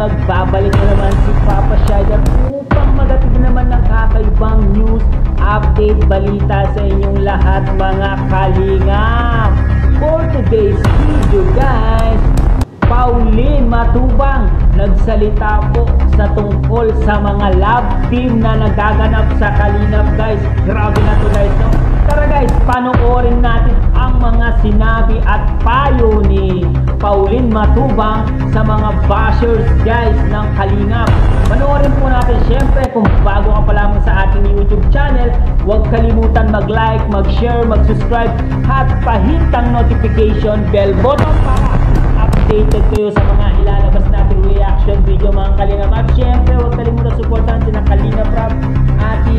nagbabalik na naman si Papa Shader upang magatid na naman ng kakaibang news, update, balita sa inyong lahat mga kalingap. For today's video guys, Pauline Matubang nagsalita po sa tungkol sa mga love team na nagaganap sa Kalingap guys. Grabe na to guys, no? Tara guys, panoorin natin ang mga sinabi at payo ni Pauline Matubang sa mga bashers guys ng Kalingap. Panoorin po natin. Syempre, kung bago ka pa lamang sa ating YouTube channel, huwag kalimutan mag-like, mag-share, mag-subscribe at pahintang notification bell button para updated kayo sa mga ilalabas nating reaction video mga Kalingap. At syempre, huwag kalimutan supportan sila Kalingap Rap, Ate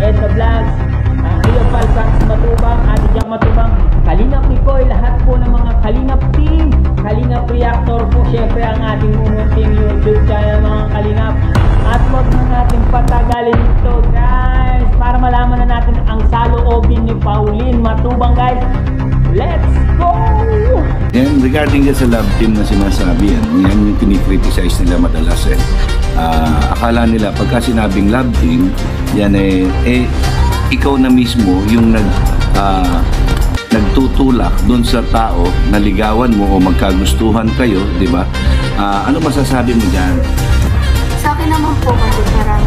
Edna Vlogs, Kuya Falcans Matubang, Ate Jack Matubang, Kalingap Nicoy, lahat po ng mga Kalingap team, Kalingap Reactor po, syempre ang ating umunting YouTube channel mga Kalingap. At huwag na natin patagalin ito guys, para malaman na natin ang saloobin ni Pauline Matubang guys. Let's go! And regarding sa love team na sinasabi, yan yung kinikriticize nila madalas akala nila pagka sinabing love team, yan ikaw na mismo yung nagtutulak doon sa tao na ligawan mo o magkagustuhan kayo, di ba? Ano masasabi mo dyan? Sa akin naman po kasi parang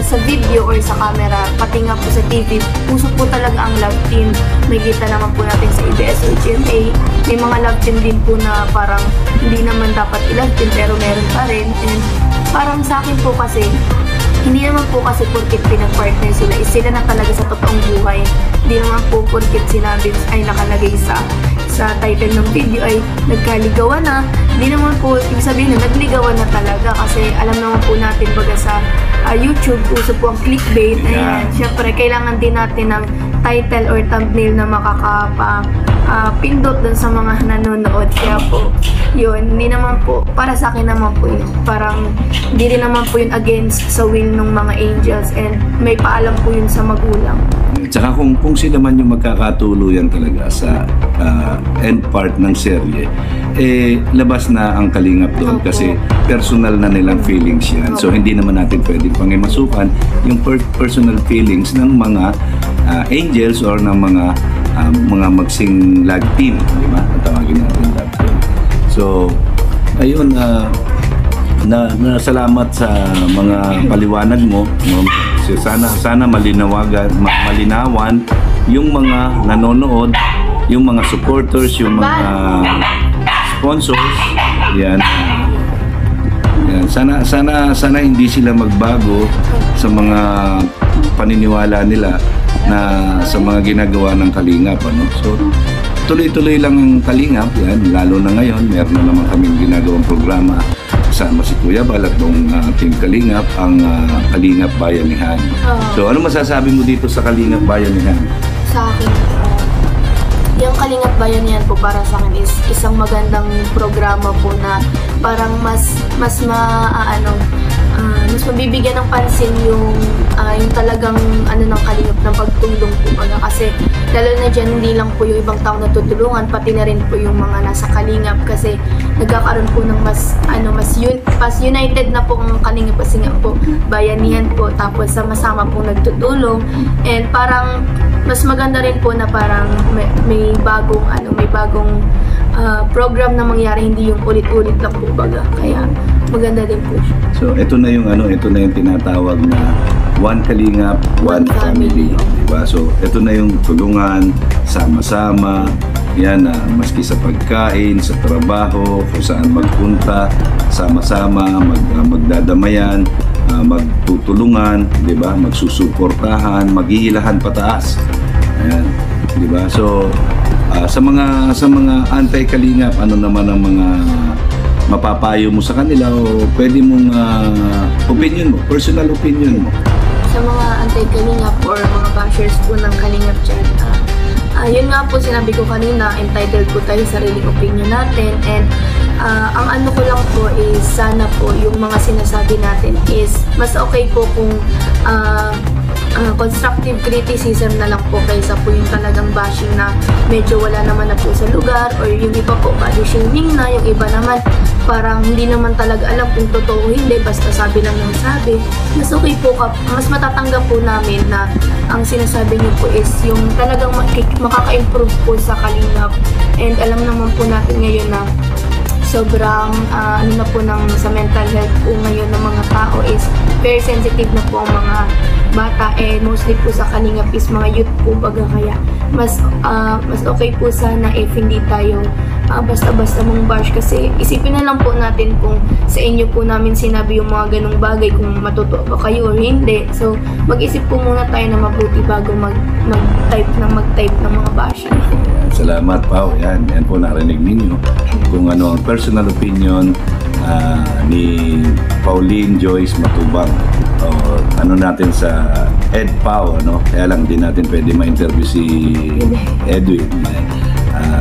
sa video or sa camera, pati nga po sa TV, puso po talaga ang love team. May kita naman po natin sa ABS o GMA. May mga love team din po na parang hindi naman dapat i-love team pero meron pa rin. And parang sa akin po kasi, hindi naman po kasi porkit pinag-partner sila, sila na talaga sa totoong buhay. Hindi naman po porkit sinabi ay nakalagay sa title ng video ay nagkaligawan na. Hindi naman po ibig sabihin na nagligawan na talaga kasi alam naman po natin baga sa YouTube, uso po ang clickbait. Ayan, syempre kailangan din natin ng title or thumbnail na makakapindot dun sa mga nanonood. Kaya po, yun, hindi naman po, para sa akin naman po yun, parang hindi rin naman po yun against sa will ng mga angels and may paalam po yun sa magulang. Tsaka kung sila man yung magkakatuluyan talaga sa end part ng serye, labas na ang Kalingap doon kasi personal na nilang feelings yan. So hindi naman natin pwedeng pangimasukan yung personal feelings ng mga angels or ng mga magsing lag team, di ba? Tawagin natin lag team. So ayun, salamat sa mga paliwanag mo. Sana malinawan yung mga nanonood, yung mga supporters, yung mga sponsors. Yan. Sana hindi sila magbago sa mga paniniwala nila na sa mga ginagawa ng Kalingap, ano? So tuloy-tuloy lang ang Kalingap, yan, lalo na ngayon meron na naman kaming ginagawang programa kasama si Kuya Bal at ng Team Kalingap, ang Kalingap Bayanihan. So ano masasabi mo dito sa Kalingap Bayanihan? Sa akin, yung Kalingap Bayanihan po para sa akin is isang magandang programa po na parang mas mabibigyan ng pansin yung talagang ng Kalingap ng pagtulong po baga. Kasi lalo na dyan, hindi lang po yung ibang tao natutulungan, pati na rin po yung mga nasa Kalingap kasi nagkakaroon po ng mas united na po ang Kalingap kasi nga po bayanihan po, tapos sama-sama po nagtutulong and parang mas maganda rin po na parang may bagong program na mangyari, hindi yung ulit-ulit lang po baga, kaya maganda din po siya. So ito na yung tinatawag na One Kalingap, One Family, diba? So ito na yung tulungan, sama-sama, yan, maski sa pagkain, sa trabaho, kung saan magpunta, sama-sama, magdadamayan, magtutulungan, diba? Magsusuportahan, maghihilahan pataas. Ayan, diba? So sa mga anti-Kalingap, ano naman ang mga mapapayo mo sa kanila o pwede mong opinion mo, personal opinion mo? Sa mga anti-Kalingap or mga bashers po ng Kalingap dyan, yun nga po sinabi ko kanina, entitled po tayo sa sariling opinion natin and ang ano ko lang po is sana po yung mga sinasabi natin is mas okay po kung constructive criticism na lang po kaysa po yung talagang bashing na medyo wala naman na po sa lugar, or yung iba po body shaming na, yung iba naman parang hindi naman talaga alam kung totoo hindi, basta sabi lang ng sabi. Mas okay po, mas matatanggap po namin na ang sinasabi niyo po is yung talagang makaka-improve po sa Kalingap. And alam naman po natin ngayon na sobrang ano na po sa mental health po ngayon ng mga tao is very sensitive na po ang mga bata, and mostly po sa Kalingap is mga youth po baga, kaya mas okay po sana if hindi tayo basta-basta mong bash, kasi isipin na lang po natin kung sa inyo po namin sinabi yung mga ganong bagay, kung matutuwa ba kayo or hindi. So mag-isip po muna tayo na mabuti bago mag-type ng mga bashing. Salamat, Pao. Yan po narinig ninyo kung ano ang personal opinion ni Pauline Joyce Matubang. Ano natin sa Ed Pao, ano? Kaya lang din natin pwede ma-interview si Edwin.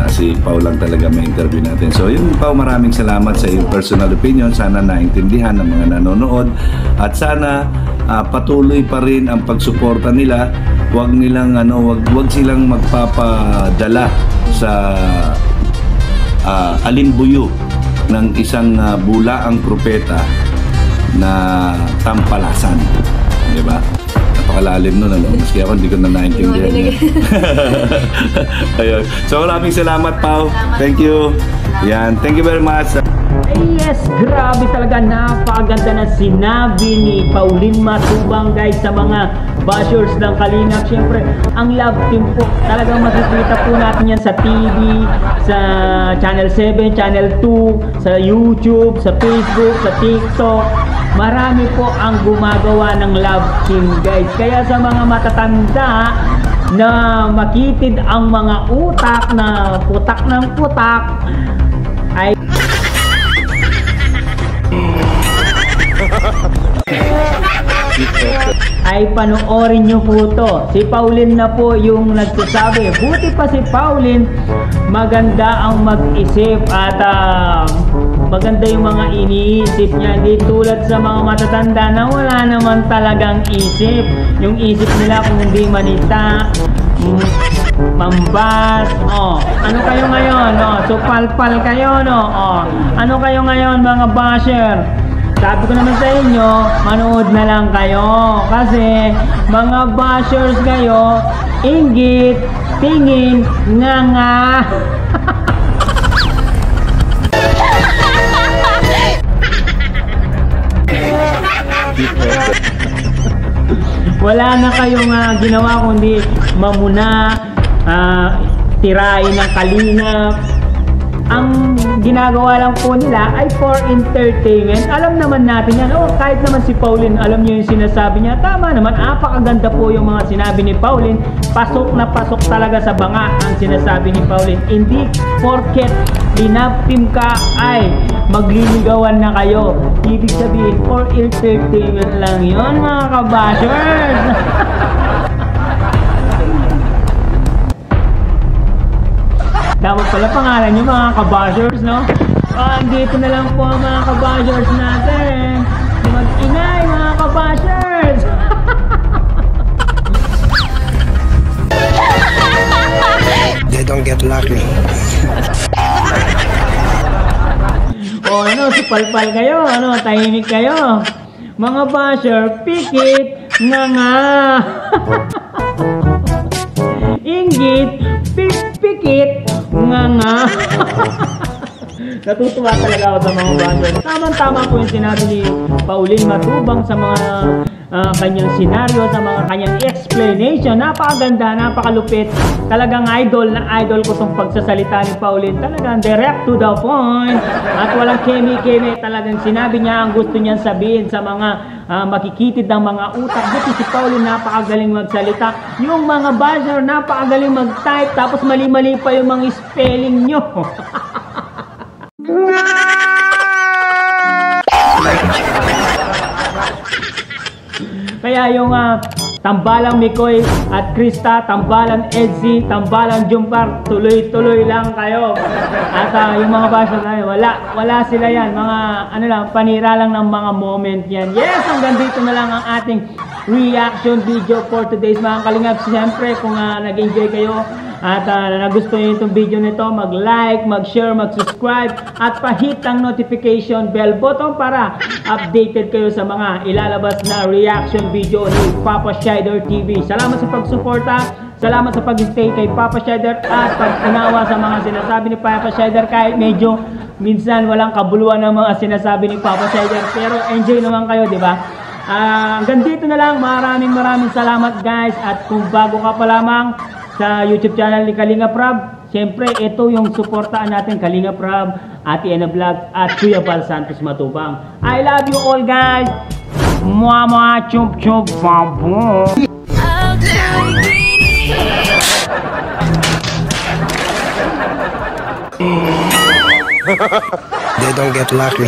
Si Pao lang talaga ma-interview natin. So yun, Pao, maraming salamat sa iyong personal opinion. Sana naintindihan ng mga nanonood, at sana patuloy pa rin ang pagsuporta nila. Huwag nilang wag silang magpapadala sa alimbuyo ng isang bulaang propeta na tampalasan, di ba? Napakalalim nun, maski ako hindi ko na naintindihan yun. Ayun. So maraming salamat, Pao. Thank you. Yan, thank you very much. Yes, grabe talaga, napakaganda na sinabi ni Pauline Matubang, guys, sa mga bashers ng Kalingap. Siyempre, ang love team po, talagang makikita po natin yan sa TV, sa Channel 7, Channel 2, sa YouTube, sa Facebook, sa TikTok. Marami po ang gumagawa ng love team, guys. Kaya sa mga matatanda na makitid ang mga utak na putak ng putak, ay panoorin nyo po to. Si Pauline na po yung nagsasabi. Buti pa si Pauline, maganda ang mag-isip at maganda yung mga iniisip niya. Hindi tulad sa mga matatanda na wala naman talagang isip. Yung isip nila kung hindi manita, mambas, ano kayo ngayon, supalpal kayo, ano kayo ngayon mga basher. Sabi ko naman sa inyo, manood na lang kayo, kasi mga bashers kayo, inggit, tingin, nga. Wala na kayong ginawa kundi mamuna, tirahin ng Kalingap. Ang ginagawa lang po nila ay for entertainment. Alam naman natin yan. Kahit naman si Pauline, alam niyo yung sinasabi niya. Tama naman, apakaganda po yung mga sinabi ni Pauline. Pasok na pasok talaga sa banga ang sinasabi ni Pauline. Hindi porket linaptim ka ay magliligawan na kayo. Ibig sabihin, for entertainment lang yun, mga kabashers. Dapat pala pangalan nyo, mga kabashers, no? Andito na lang po ang mga kabashers natin. Mag-ingay, mga kabashers! They don't get lucky. Supalpal kayo, tahimik kayo. Mga basher, pikit, nga. Inggit, pikit, nga. Natutuwa talaga ako sa mga bashers. Tama-tama po yung sinabi ni Pauline Matubang sa mga kanyang senaryo, sa mga kanyang explanation. Napakaganda, napakalupit. Talagang idol ko itong pagsasalita ni Pauline. Talagang direct to the point. At walang keme-keme. Talagang sinabi niya ang gusto niyang sabihin sa mga makikitid ng mga utak. Buti si Pauline, napakagaling magsalita. Yung mga basher, napakagaling mag-type. Tapos mali-mali pa yung mga spelling nyo. Kaya yung tambalang Mikoy at Krista, tambalang Edsi, tambalang Jumpar, tuloy-tuloy lang kayo. At yung mga basher na wala sila yan. Mga panira lang ng mga moment yan. Yes, hanggang dito na lang ang ating reaction video for today's mga kalingap. Siyempre, kung nag-enjoy kayo at nagustuhan nyo itong video nito, mag-like, mag-share, mag-subscribe at pa-hit ang notification bell button para updated kayo sa mga ilalabas na reaction video ni Papa Shider TV. Salamat sa pagsuporta, salamat sa pag-stay kay Papa Shider at pag-unawa sa mga sinasabi ni Papa Shider kahit medyo minsan walang kabuluhan ng mga sinasabi ni Papa Shider, pero enjoy naman kayo, di ba? Hanggang dito na lang. Maraming salamat guys. At kung bago ka pa lamang sa YouTube channel ni Kalinga Prab, siyempre ito yung suportaan natin, Kalinga Prab, Ate Ena Vlog at Kuya Val Santos Matubang. I love you all guys. Mama chup chup babo. They don't get lucky.